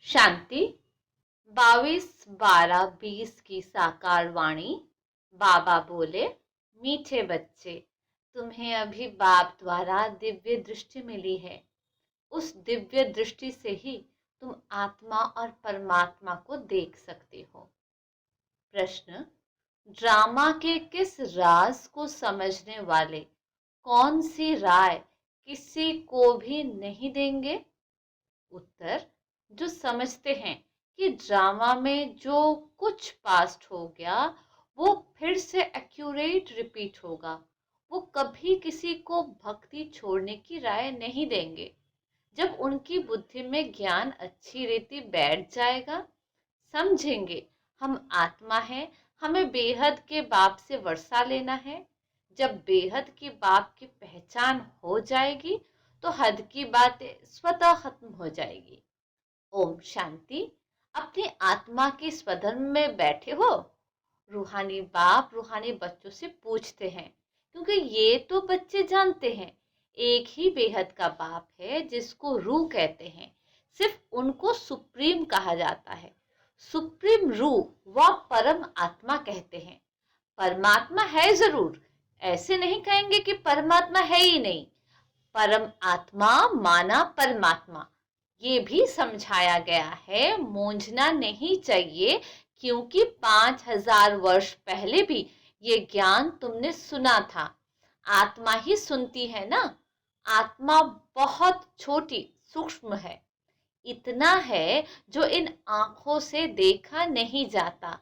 शांति 22/12/20 की साकार वाणी। बाबा बोले, मीठे बच्चे, तुम्हें अभी बाप द्वारा दिव्य दृष्टि मिली है। उस दिव्य दृष्टि से ही तुम आत्मा और परमात्मा को देख सकते हो। प्रश्न, ड्रामा के किस राज को समझने वाले कौन सी राय किसी को भी नहीं देंगे? उत्तर, जो समझते हैं कि ड्रामा में जो कुछ पास्ट हो गया वो फिर से एक्यूरेट रिपीट होगा, वो कभी किसी को भक्ति छोड़ने की राय नहीं देंगे। जब उनकी बुद्धि में ज्ञान अच्छी रीति बैठ जाएगा, समझेंगे हम आत्मा है, हमें बेहद के बाप से वर्षा लेना है। जब बेहद की बाप की पहचान हो जाएगी तो हद की बातें स्वतः खत्म हो जाएगी। ओम शांति। अपनी आत्मा की स्वधर्म में बैठे हो? रूहानी बाप रूहानी बच्चों से पूछते हैं, क्योंकि ये तो बच्चे जानते हैं एक ही बेहद का बाप है जिसको रूह कहते हैं। सिर्फ उनको सुप्रीम कहा जाता है। सुप्रीम रूह व परम आत्मा कहते हैं। परमात्मा है जरूर, ऐसे नहीं कहेंगे कि परमात्मा है ही नहीं। परम आत्मा माना परमात्मा, ये भी समझाया गया है। मूंझना नहीं चाहिए, क्योंकि 5000 वर्ष पहले भी ये ज्ञान तुमने सुना था। आत्मा ही सुनती है ना। आत्मा बहुत छोटी सूक्ष्म है, इतना है जो इन आंखों से देखा नहीं जाता।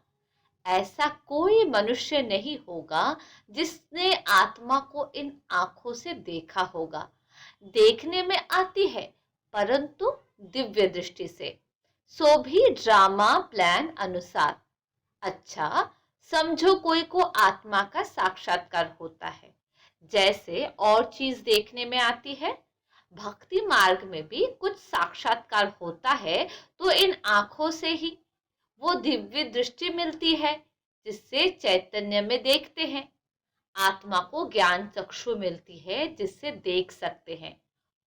ऐसा कोई मनुष्य नहीं होगा जिसने आत्मा को इन आंखों से देखा होगा। देखने में आती है, परंतु दिव्य दृष्टि से, सो भी ड्रामा प्लान अनुसार। अच्छा, समझो कोई को आत्मा का साक्षात्कार होता है, जैसे और चीज देखने में आती है। भक्ति मार्ग में भी कुछ साक्षात्कार होता है, तो इन आंखों से ही वो दिव्य दृष्टि मिलती है जिससे चैतन्य में देखते हैं। आत्मा को ज्ञान चक्षु मिलती है जिससे देख सकते हैं,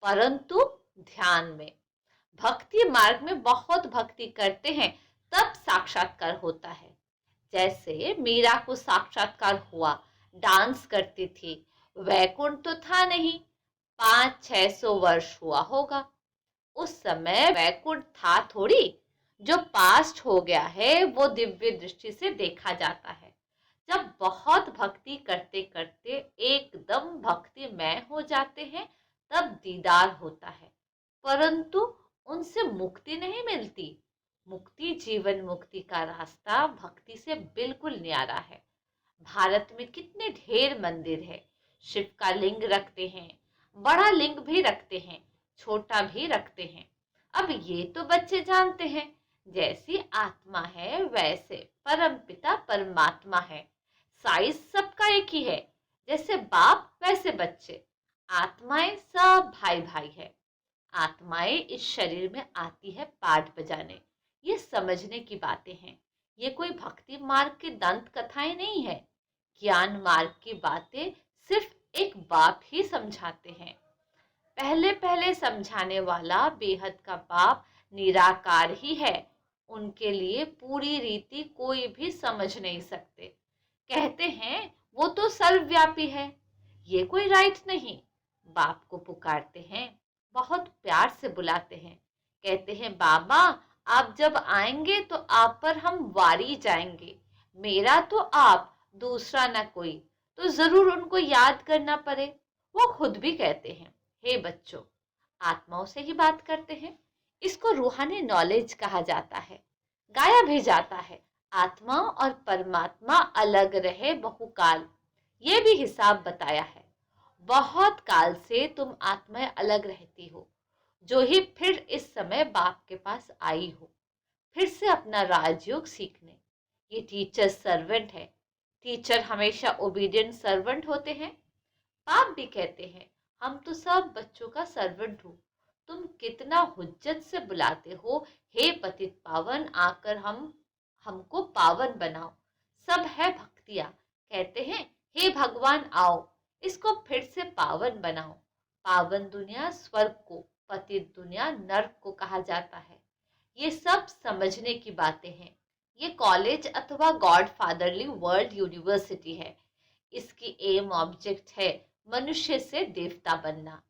परंतु ध्यान में। भक्ति मार्ग में बहुत भक्ति करते हैं तब साक्षात्कार होता है। जैसे मीरा को साक्षात्कार हुआ, डांस करती थी, वैकुंठ तो था नहीं, 500-600 वर्ष हुआ होगा। उस समय वैकुंठ था थोड़ी। जो पास्ट हो गया है वो दिव्य दृष्टि से देखा जाता है। जब बहुत भक्ति करते करते एकदम भक्तिमय हो जाते हैं, तब दीदार होता है, परंतु उनसे मुक्ति नहीं मिलती। मुक्ति, जीवन मुक्ति का रास्ता भक्ति से बिल्कुल न्यारा है। भारत में कितने ढेर मंदिर है। शिव का लिंग रखते हैं, बड़ा लिंग भी रखते हैं, छोटा भी रखते हैं। अब ये तो बच्चे जानते हैं, जैसी आत्मा है वैसे परम पिता परमात्मा है। साइज सबका एक ही है, जैसे बाप वैसे बच्चे। आत्माएं सब भाई भाई है। आत्माएं इस शरीर में आती है पाठ बजाने। ये समझने की बातें हैं। ये कोई भक्ति मार्ग की दंत कथाएं नहीं है। ज्ञान मार्ग की बातें सिर्फ एक बाप ही समझाते हैं। पहले पहले समझाने वाला बेहद का बाप निराकार ही है। उनके लिए पूरी रीति कोई भी समझ नहीं सकते। कहते हैं वो तो सर्वव्यापी है। ये कोई राइट नहीं। बाप को पुकारते हैं, बहुत प्यार से बुलाते हैं। कहते हैं, बाबा आप जब आएंगे तो आप पर हम वारी जाएंगे। मेरा तो आप, दूसरा ना कोई। तो जरूर उनको याद करना पड़े। वो खुद भी कहते हैं, हे बच्चों, आत्माओं से ही बात करते हैं। इसको रूहानी नॉलेज कहा जाता है। गाया भी जाता है, आत्मा और परमात्मा अलग रहे बहुकाल। ये भी हिसाब बताया है। बहुत काल से तुम आत्माएं अलग रहती हो, जो ही फिर इस समय बाप के पास आई हो, फिर से अपना राजयोग सीखने। ये टीचर सर्वेंट है। टीचर हमेशा ओबीडियंट सर्वेंट होते हैं। बाप भी कहते हैं, हम तो सब बच्चों का सर्वेंट हूँ। तुम कितना हुज्जत से बुलाते हो, हे पतित पावन, आकर हमको पावन बनाओ। सब है भक्तियाँ। कहते हैं, हे भगवान आओ, इसको फिर से पावन बनाओ। पावन दुनिया स्वर्ग को, पतित दुनिया नर्क को कहा जाता है। ये सब समझने की बातें हैं। ये कॉलेज अथवा गॉड फादरली वर्ल्ड यूनिवर्सिटी है। इसकी एम ऑब्जेक्ट है मनुष्य से देवता बनना।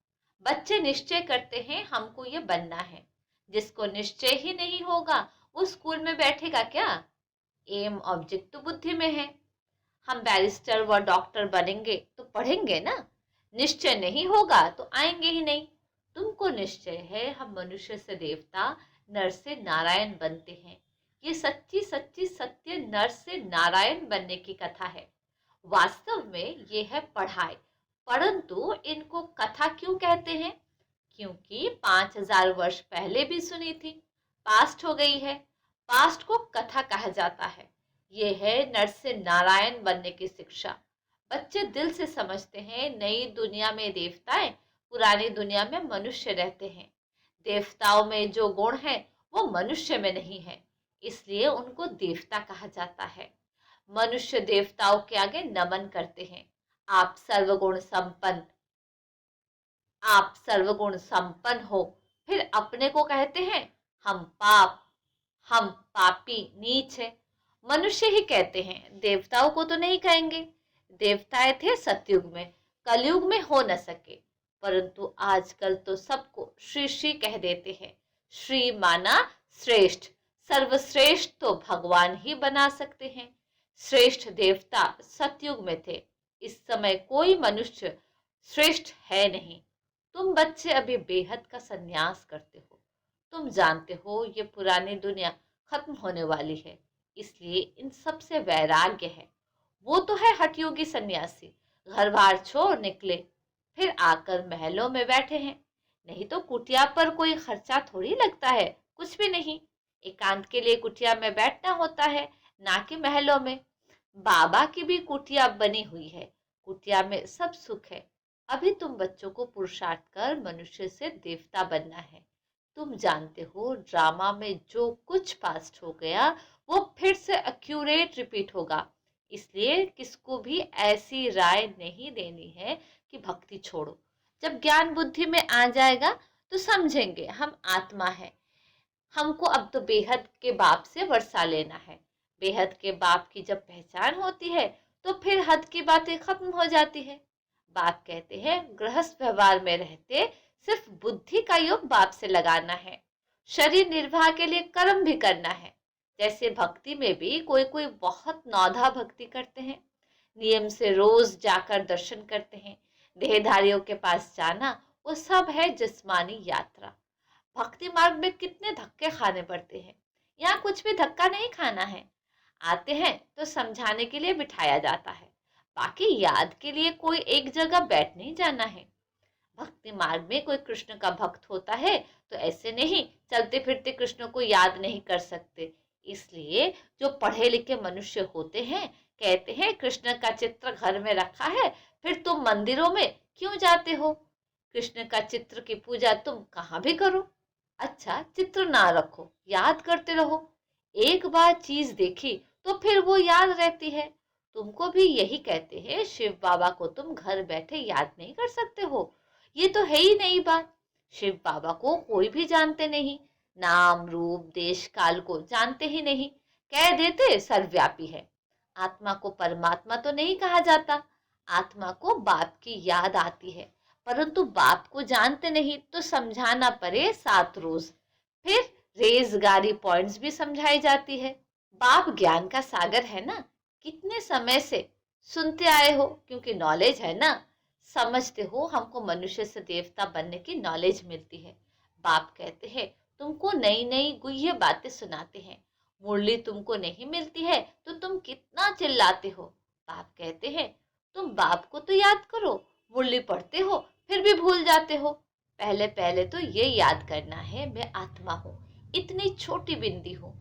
बच्चे निश्चय करते हैं हमको ये बनना है। जिसको निश्चय ही नहीं होगा वो स्कूल में बैठेगा क्या? एम ऑब्जेक्ट तो बुद्धि में है। हम बैरिस्टर व डॉक्टर बनेंगे तो पढ़ेंगे ना। निश्चय नहीं होगा तो आएंगे ही नहीं। तुमको निश्चय है हम मनुष्य से देवता, नर से नारायण बनते हैं। ये सच्ची सच्ची सत्य नर से नारायण बनने की कथा है। वास्तव में ये है पढ़ाई। परंतु इनको कथा क्यों कहते हैं? क्योंकि 5000 वर्ष पहले भी सुनी थी, पास्ट हो गई है। पास्ट को कथा कहा जाता है। ये है नर से नारायण बनने की शिक्षा। बच्चे दिल से समझते हैं नई दुनिया में देवताएं, पुरानी दुनिया में मनुष्य रहते हैं। देवताओं में जो गुण है वो मनुष्य में नहीं है, इसलिए उनको देवता कहा जाता है। मनुष्य देवताओं के आगे नमन करते हैं। आप सर्वगुण संपन्न, आप सर्वगुण संपन्न हो। फिर अपने को कहते हैं हम पापी नीच है। मनुष्य ही कहते हैं, देवताओं को तो नहीं कहेंगे। देवताएं थे सतयुग में, कलयुग में हो न सके। परंतु आजकल तो सबको श्री श्री कह देते हैं। श्री माना श्रेष्ठ। सर्वश्रेष्ठ तो भगवान ही बना सकते हैं। श्रेष्ठ देवता सतयुग में थे। इस समय कोई मनुष्य श्रेष्ठ है नहीं। तुम बच्चे अभी बेहद का संन्यास करते हो। तुम जानते हो ये पुरानी दुनिया खत्म होने वाली है, इसलिए इन सब से वैराग्य है। वो तो है हठयोगी सन्यासी, घर बार छोड़ निकले, फिर आकर महलों में बैठे हैं। नहीं तो कुटिया पर कोई खर्चा थोड़ी लगता है, कुछ भी नहीं। एकांत के लिए कुटिया में बैठना होता है, ना कि महलों में। बाबा की भी कुटिया बनी हुई है। कुटिया में सब सुख है। अभी तुम बच्चों को पुरुषार्थ कर मनुष्य से देवता बनना है। तुम जानते हो ड्रामा में जो कुछ पास्ट हो गया वो फिर से एक्यूरेट रिपीट होगा। इसलिए किसको भी ऐसी राय नहीं देनी है कि भक्ति छोड़ो। जब ज्ञान बुद्धि में आ जाएगा तो समझेंगे हम आत्मा है। हमको अब तो बेहद के बाप से वर्षा लेना है। बेहद के बाप की जब पहचान होती है तो फिर हद की बातें खत्म हो जाती है। बाप कहते हैं गृहस्थ व्यवहार में रहते सिर्फ बुद्धि का योग बाप से लगाना है। शरीर निर्वाह के लिए कर्म भी करना है। जैसे भक्ति में भी कोई कोई बहुत नौधा भक्ति करते हैं, नियम से रोज जाकर दर्शन करते हैं। देहधारियों के पास जाना वो सब है जिस्मानी यात्रा। भक्ति मार्ग में कितने धक्के खाने पड़ते हैं। यहाँ कुछ भी धक्का नहीं खाना है। आते हैं तो समझाने के लिए बिठाया जाता है, बाकी याद के लिए कोई एक जगह बैठ नहीं जाना है। भक्ति मार्ग में कोई कृष्ण का भक्त होता है तो ऐसे नहीं चलते फिरते कृष्ण को याद नहीं कर सकते। इसलिए जो पढ़े लिखे मनुष्य होते हैं कहते हैं कृष्ण का चित्र घर में रखा है, फिर तुम मंदिरों में क्यों जाते हो? कृष्ण का चित्र की पूजा तुम कहाँ भी करो। अच्छा चित्र ना रखो, याद करते रहो। एक बार चीज देखी तो फिर वो याद रहती है। तुमको भी यही कहते हैं शिव बाबा को तुम घर बैठे याद नहीं कर सकते हो। ये तो है ही नहीं बात। शिव बाबा को कोई भी जानते नहीं, नाम रूप देश काल को जानते ही नहीं, कह देते सर्वव्यापी है। आत्मा को परमात्मा तो नहीं कहा जाता। आत्मा को बाप की याद आती है, परंतु बाप को जानते नहीं तो समझाना पड़े 7 रोज। फिर रेजगारी पॉइंट्स भी समझाई जाती है। बाप ज्ञान का सागर है ना, कितने समय से सुनते आए हो, क्योंकि नॉलेज है ना। समझते हो हमको मनुष्य से देवता बनने की नॉलेज मिलती है। बाप कहते हैं तुमको नई नई गुह्य बातें सुनाते हैं। मुरली तुमको नहीं मिलती है तो तुम कितना चिल्लाते हो। बाप कहते हैं तुम बाप को तो याद करो, मुरली पढ़ते हो फिर भी भूल जाते हो। पहले पहले तो ये याद करना है मैं आत्मा हूँ, इतनी छोटी बिंदी हूँ।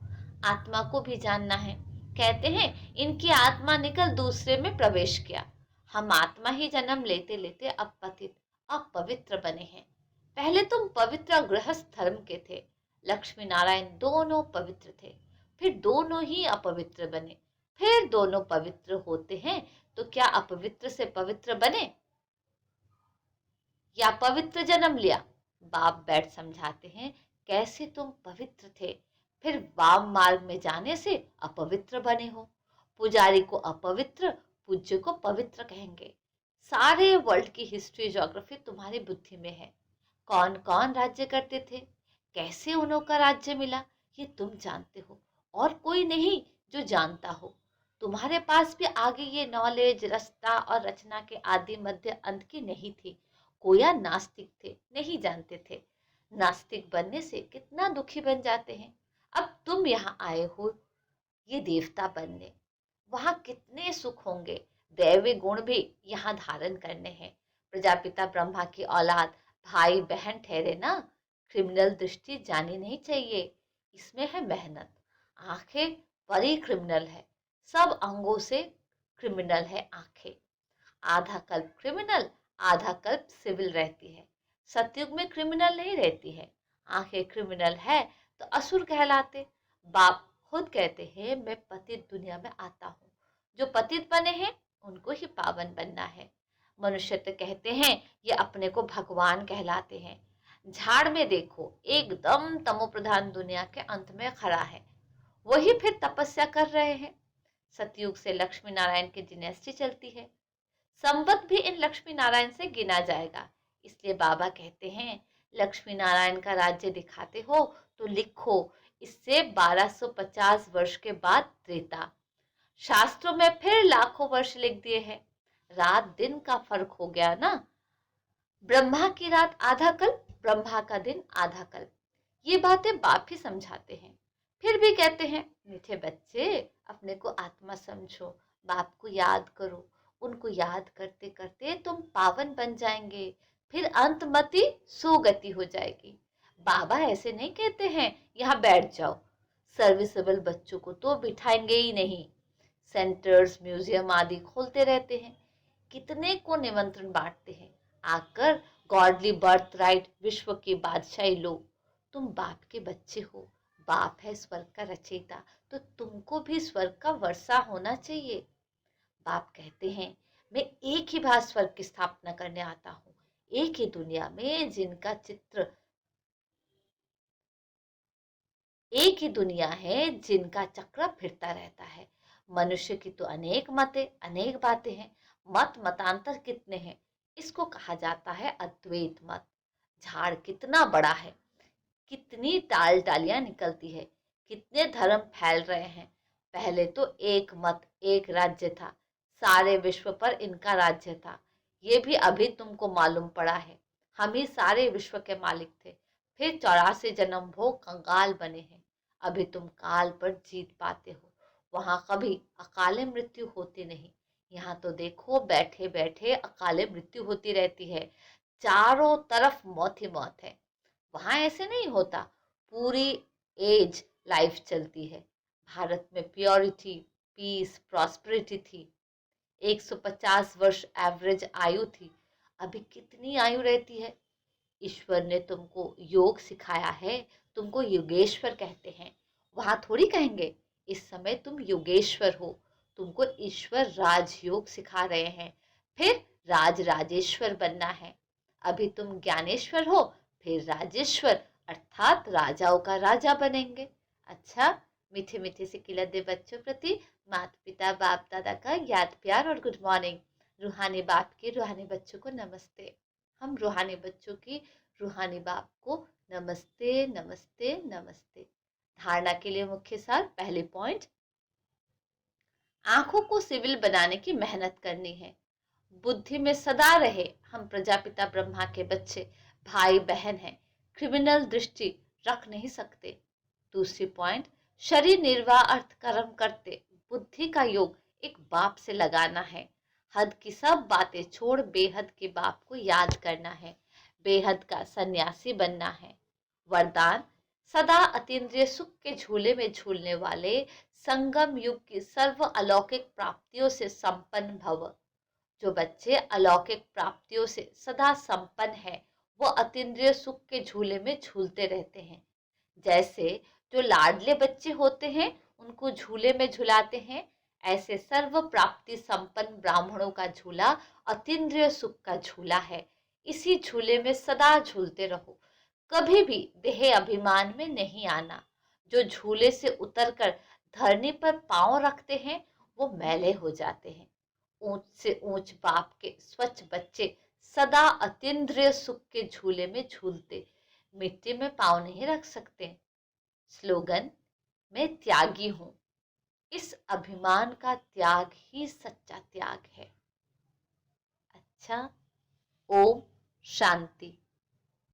आत्मा को भी जानना है। कहते हैं इनकी आत्मा निकल दूसरे में प्रवेश किया। हम आत्मा ही जन्म लेते लेते अब पतित अब पवित्र बने हैं। पहले तुम पवित्र गृहस्थ धर्म के थे। लक्ष्मी नारायण दोनों पवित्र थे, फिर दोनों ही अपवित्र बने। फिर दोनों पवित्र होते हैं तो क्या अपवित्र से पवित्र बने या पवित्र जन्म लिया? बाप बैठ समझाते हैं कैसे तुम पवित्र थे, फिर वाम मार्ग में जाने से अपवित्र बने हो। पुजारी को अपवित्र, पूज्य को पवित्र कहेंगे। सारे वर्ल्ड की हिस्ट्री ज्योग्राफी तुम्हारी बुद्धि में है। कौन कौन राज्य करते थे, कैसे उन्हों का राज्य मिला, ये तुम जानते हो, और कोई नहीं जो जानता हो। तुम्हारे पास भी आगे ये नॉलेज, रचना और रचना के आदि मध्य अंत की नहीं थी। कोया नास्तिक थे, नहीं जानते थे। नास्तिक बनने से कितना दुखी बन जाते हैं। अब तुम यहाँ आए हो ये देवता बनने, वहां कितने सुख होंगे। दैवी गुण भी यहाँ धारण करने हैं। प्रजापिता ब्रह्मा की औलाद, भाई बहन ठहरे ना। क्रिमिनल दृष्टि जानी नहीं चाहिए, इसमें है मेहनत। आंखें बड़ी क्रिमिनल है, सब अंगों से क्रिमिनल है आंखें। आधा कल्प क्रिमिनल, आधा कल्प सिविल रहती है। सतयुग में क्रिमिनल नहीं रहती है। आंखें क्रिमिनल है तो असुर कहलाते। बाप खुद कहते हैं मैं पतित दुनिया में आता हूँ। जो पतित बने हैं उनको ही पावन बनना है। मनुष्य तो कहते हैं ये अपने को भगवान कहलाते हैं। झाड़ में देखो, एकदम तमोप्रधान दुनिया के अंत में खड़ा है, वही फिर तपस्या कर रहे हैं। सतयुग से लक्ष्मी नारायण की डिनेस्टी चलती है। संवत भी इन लक्ष्मी नारायण से गिना जाएगा। इसलिए बाबा कहते हैं लक्ष्मी नारायण का राज्य दिखाते हो तो लिखो, इससे 1250 वर्ष के बाद त्रेता। शास्त्रों में फिर लाखों वर्ष लिख दिए हैं। रात दिन का फर्क हो गया ना। ब्रह्मा की रात आधा कल्प, ब्रह्मा का दिन आधा कल्प। ये बातें बाप ही समझाते हैं। फिर भी कहते हैं मीठे बच्चे, अपने को आत्मा समझो, बाप को याद करो। उनको याद करते करते तुम पावन बन जाएंगे, फिर अंतमति सुगति हो जाएगी। बाबा ऐसे नहीं कहते हैं यहाँ बैठ जाओ। सर्विसेबल बच्चों को तो बिठाएंगे ही नहीं। सेंटर्स, म्यूजियम आदि खोलते रहते हैं। कितने को निमंत्रण बांटते हैं, आकर गॉडली बर्थ राइट, विश्व की बादशाही लो। तुम बाप के बच्चे हो, बाप है स्वर्ग का रचयिता, तो तुमको भी स्वर्ग का वर्षा होना चाहिए। बाप कहते हैं मैं एक ही बार स्वर्ग की स्थापना करने आता हूँ, एक ही दुनिया में जिनका चित्र, एक ही दुनिया है जिनका चक्र फिरता रहता है। मनुष्य की तो अनेक मतें, अनेक बातें हैं। मत मतांतर कितने हैं, इसको कहा जाता है अद्वैत मत। झाड़ कितना बड़ा है, कितनी टाल टालियां निकलती है, कितने धर्म फैल रहे हैं। पहले तो एक मत, एक राज्य था, सारे विश्व पर इनका राज्य था। ये भी अभी तुमको मालूम पड़ा है। हम ही सारे विश्व के मालिक थे, फिर 84 जन्म भोग कंगाल बने हैं। अभी तुम काल पर जीत पाते हो। वहां कभी अकाले मृत्यु होती नहीं। यहाँ तो देखो बैठे बैठे अकाले मृत्यु होती रहती है। चारों तरफ मौत ही मौत है। वहां ऐसे नहीं होता, पूरी एज लाइफ चलती है। भारत में प्योरिटी, पीस, प्रॉस्पेरिटी थी। 150 वर्ष एवरेज आयु थी। अभी कितनी आयु रहती है। ईश्वर ने तुमको योग सिखाया है, तुमको योगेश्वर कहते हैं। वहां थोड़ी कहेंगे इस समय तुम योगेश्वर हो। तुमको ईश्वर राजयोग सिखा रहे हैं, फिर राज राजेश्वर बनना है। अभी तुम ज्ञानेश्वर हो, फिर राजेश्वर अर्थात राजाओं का राजा बनेंगे। अच्छा, मीठे मीठे से खिलते बच्चों प्रति माता पिता बाप दादा का याद प्यार और गुड मॉर्निंग। रूहानी बाप के रूहानी बच्चों को नमस्ते। हम रूहानी बच्चों की रूहानी बाप को नमस्ते नमस्ते नमस्ते। धारणा के लिए मुख्य सार, पहले पॉइंट, आंखों को सिविल बनाने की मेहनत करनी है। बुद्धि में सदा रहे हम प्रजापिता ब्रह्मा के बच्चे, भाई बहन हैं, क्रिमिनल दृष्टि रख नहीं सकते। दूसरी पॉइंट, शरीर निर्वाह अर्थ कर्म करते बुद्धि का योग एक बाप से लगाना है। हद की सब बातें छोड़ बेहद के बाप को याद करना है, बेहद का सन्यासी बनना है। वरदान, सदा अतीन्द्रिय सुख के झूले में झूलने वाले, संगम युग की सर्व अलौकिक प्राप्तियों से संपन्न भव। जो बच्चे अलौकिक प्राप्तियों से सदा संपन्न है, वो अतीन्द्रिय सुख के झूले में झूलते रहते हैं। जैसे जो लाडले बच्चे होते हैं उनको झूले में झुलाते हैं, ऐसे सर्व प्राप्ति संपन्न ब्राह्मणों का झूला अतीन्द्रिय सुख का झूला है। इसी झूले में सदा झूलते रहो, कभी भी देह अभिमान में नहीं आना। जो झूले से उतरकर धरनी पर पांव रखते हैं वो मैले हो जाते हैं। ऊंच से ऊंच बाप के स्वच्छ बच्चे सदा अतीन्द्रिय सुख के झूले में झूलते मिट्टी में पांव नहीं रख सकते। स्लोगन, मैं त्यागी हूं। इस अभिमान का त्याग ही सच्चा त्याग है। अच्छा, ओम शांति।